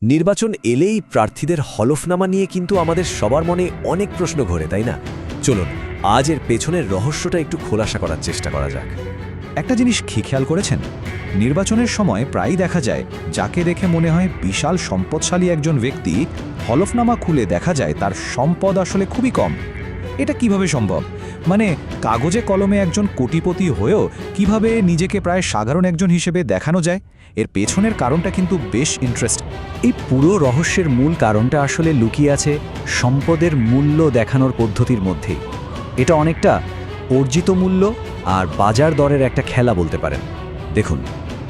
নির্বাচন এলেই প্রার্থীদের হলফনামা নিয়ে কিন্তু আমাদের সবার মনে অনেক প্রশ্ন ঘোরে, তাই না? চলুন আজ এর পেছনের রহস্যটা একটু খোলাসা করার চেষ্টা করা যাক। একটা জিনিস কি খেয়াল করেছেন? নির্বাচনের সময় প্রায়ই দেখা যায় যাকে দেখে মনে হয় বিশাল সম্পদশালী একজন ব্যক্তি, হলফনামা খুলে দেখা যায় তার সম্পদ আসলে খুবই কম। এটা কিভাবে সম্ভব? মানে কাগজে কলমে একজন কোটিপতি হয়েও কিভাবে নিজেকে প্রায় সাধারণ একজন হিসেবে দেখানো যায়? এর পেছনের কারণটা কিন্তু বেশ ইন্টারেস্টিং। এই পুরো রহস্যের মূল কারণটা আসলে লুকিয়ে আছে সম্পদের মূল্য দেখানোর পদ্ধতির মধ্যেই। এটা অনেকটা অর্জিত মূল্য আর বাজার দরের একটা খেলা বলতে পারেন। দেখুন,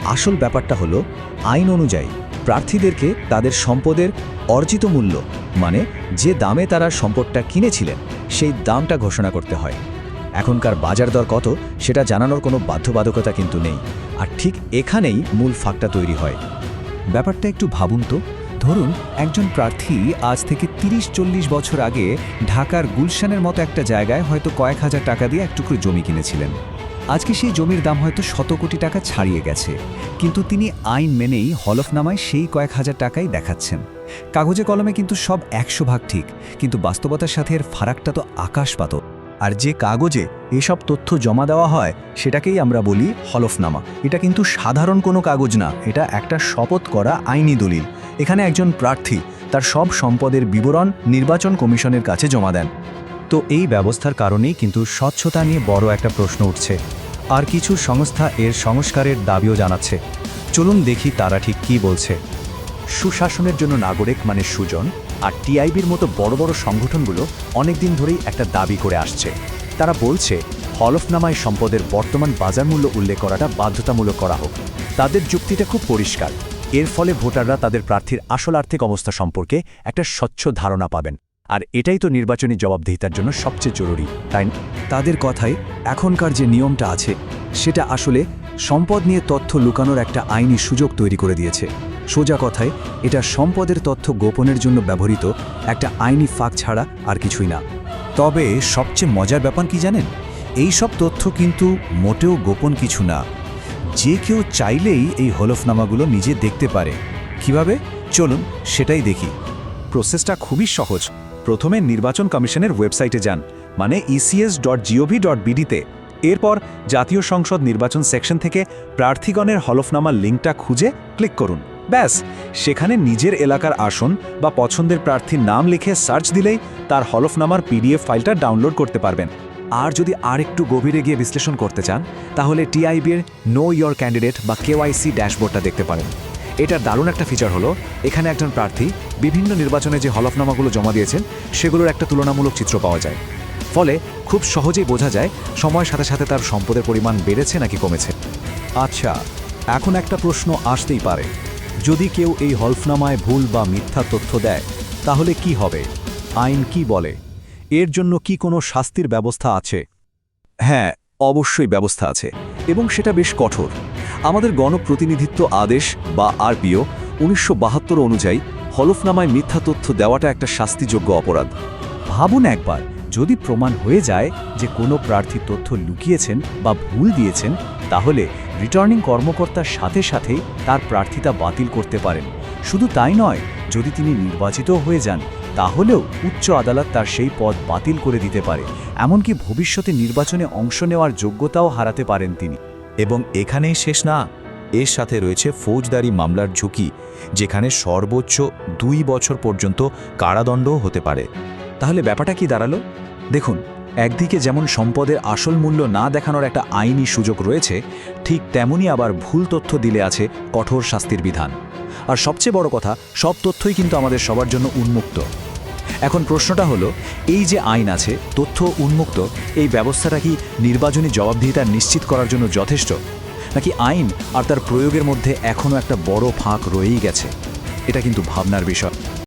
আসল ব্যাপারটা হলো আইন অনুযায়ী প্রার্থীদেরকে তাদের সম্পদের অর্জিত মূল্য, মানে যে দামে তারা সম্পদটা কিনেছিলেন সেই দামটা ঘোষণা করতে হয়। এখনকার বাজার দর কত সেটা জানানোর কোনো বাধ্যবাধকতা কিন্তু নেই। আর ঠিক এখানেই মূল ফাঁকটা তৈরি হয়। ব্যাপারটা একটু ভাবুন তো। ধরুন একজন প্রার্থী আজ থেকে ৩০-৪০ বছর আগে ঢাকার গুলশানের মতো একটা জায়গায় হয়তো কয়েক হাজার টাকা দিয়ে এক টুকরো জমি কিনেছিলেন। আজকে সেই জমির দাম হয়তো শত কোটি টাকা ছাড়িয়ে গেছে, কিন্তু তিনি আইন মেনেই হলফনামায় সেই কয়েক হাজার টাকাই দেখাচ্ছেন। কাগজে কলমে কিন্তু সব ১০০ ভাগ ঠিক, কিন্তু বাস্তবতার সাথে এর ফারাকটা তো আকাশ-পাতাল। আর যে কাগজে এসব তথ্য জমা দেওয়া হয় সেটাকেই আমরা বলি হলফনামা। এটা কিন্তু সাধারণ কোনো কাগজ না, এটা একটা শপথ করা আইনি দলিল। এখানে একজন প্রার্থী তার সব সম্পদের বিবরণ নির্বাচন কমিশনের কাছে জমা দেন। তো এই ব্যবস্থার কারণেই কিন্তু স্বচ্ছতা নিয়ে বড় একটা প্রশ্ন উঠছে। আর কিছু সংস্থা এর সংস্কারের দাবিও জানাচ্ছে। চলুন দেখি তারা ঠিক কী বলছে। সুশাসনের জন্য নাগরিক মানে সুজন আর টিআইবির মতো বড় বড় সংগঠনগুলো অনেকদিন ধরেই একটা দাবি করে আসছে। তারা বলছে হলফনামায় সম্পদের বর্তমান বাজার মূল্য উল্লেখ করাটা বাধ্যতামূলক করা হোক। তাদের যুক্তিটা খুব পরিষ্কার, এর ফলে ভোটাররা তাদের প্রার্থীর আসল আর্থিক অবস্থা সম্পর্কে একটা স্বচ্ছ ধারণা পাবেন। আর এটাই তো নির্বাচনী জবাবদিহিতার জন্য সবচেয়ে জরুরি, তাই না? তাদের কথায় এখনকার যে নিয়মটা আছে সেটা আসলে সম্পদ নিয়ে তথ্য লুকানোর একটা আইনি সুযোগ তৈরি করে দিয়েছে। সোজা কথায় এটা সম্পদের তথ্য গোপনের জন্য ব্যবহৃত একটা আইনি ফাঁক ছাড়া আর কিছুই না। তবে সবচেয়ে মজার ব্যাপার কি জানেন? এই সব তথ্য কিন্তু মোটেও গোপন কিছু না। যে কেউ চাইলেই এই হলফনামাগুলো নিজে দেখতে পারে। কিভাবে? চলুন সেটাই দেখি। প্রসেসটা খুবই সহজ। প্রথমে নির্বাচন কমিশনের ওয়েবসাইটে যান, মানে ecs.gov.bd-তে। এরপর জাতীয় সংসদ নির্বাচন সেকশন থেকে প্রার্থীগণের হলফনামার লিঙ্কটা খুঁজে ক্লিক করুন। ব্যাস, সেখানে নিজের এলাকার আসন বা পছন্দের প্রার্থীর নাম লিখে সার্চ দিলেই তার হলফনামার পিডিএফ ফাইলটা ডাউনলোড করতে পারবেন। আর যদি আর একটু গভীরে গিয়ে বিশ্লেষণ করতে চান, তাহলে টিআইবির নো ইয়োর ক্যান্ডিডেট বা কেওয়াইসি ড্যাশবোর্ডটা দেখতে পারেন। এটার দারুণ একটা ফিচার হলো এখানে একজন প্রার্থী বিভিন্ন নির্বাচনে যে হলফনামাগুলো জমা দিয়েছেন সেগুলোর একটা তুলনামূলক চিত্র পাওয়া যায়। ফলে খুব সহজেই বোঝা যায় সময়ের সাথে সাথে তার সম্পদের পরিমাণ বেড়েছে নাকি কমেছে। আচ্ছা, এখন একটা প্রশ্ন আসতেই পারে, যদি কেউ এই হলফনামায় ভুল বা মিথ্যা তথ্য দেয় তাহলে কি হবে? আইন কি বলে? এর জন্য কি কোনো শাস্তির ব্যবস্থা আছে? হ্যাঁ, অবশ্যই ব্যবস্থা আছে, এবং সেটা বেশ কঠোর। আমাদের গণপ্রতিনিধিত্ব আদেশ বা আরপিও ১৯৭২ অনুযায়ী হলফনামায় মিথ্যা তথ্য দেওয়াটা একটা শাস্তিযোগ্য অপরাধ। ভাবুন একবার, যদি প্রমাণ হয়ে যায় যে কোনো প্রার্থী তথ্য লুকিয়েছেন বা ভুল দিয়েছেন, তাহলে রিটার্নিং কর্মকর্তার সাথে সাথেই তার প্রার্থিতা বাতিল করতে পারেন। শুধু তাই নয়, যদি তিনি নির্বাচিত হয়ে যান তাহলেও উচ্চ আদালত তার সেই পদ বাতিল করে দিতে পারে। এমনকি ভবিষ্যতে নির্বাচনে অংশ নেওয়ার যোগ্যতাও হারাতে পারেন তিনি। এবং এখানেই শেষ না, এর সাথে রয়েছে ফৌজদারি মামলার ঝুঁকি, যেখানে সর্বোচ্চ ২ বছর পর্যন্ত কারাদণ্ডও হতে পারে। তাহলে ব্যাপারটা কি দাঁড়ালো? দেখুন, একদিকে যেমন সম্পদের আসল মূল্য না দেখানোর একটা আইনি সুযোগ রয়েছে, ঠিক তেমনই আবার ভুল তথ্য দিলে আছে কঠোর শাস্তির বিধান। আর সবচেয়ে বড় কথা, সব তথ্যই কিন্তু আমাদের সবার জন্য উন্মুক্ত। এখন প্রশ্নটা হলো, এই যে আইন আছে, তথ্য উন্মুক্ত, এই ব্যবস্থাটা কি নির্বাচনী জবাবদিহিতা নিশ্চিত করার জন্য যথেষ্ট, নাকি আইন আর তার প্রয়োগের মধ্যে এখনও একটা বড় ফাঁক রয়েই গেছে? এটা কিন্তু ভাবনার বিষয়।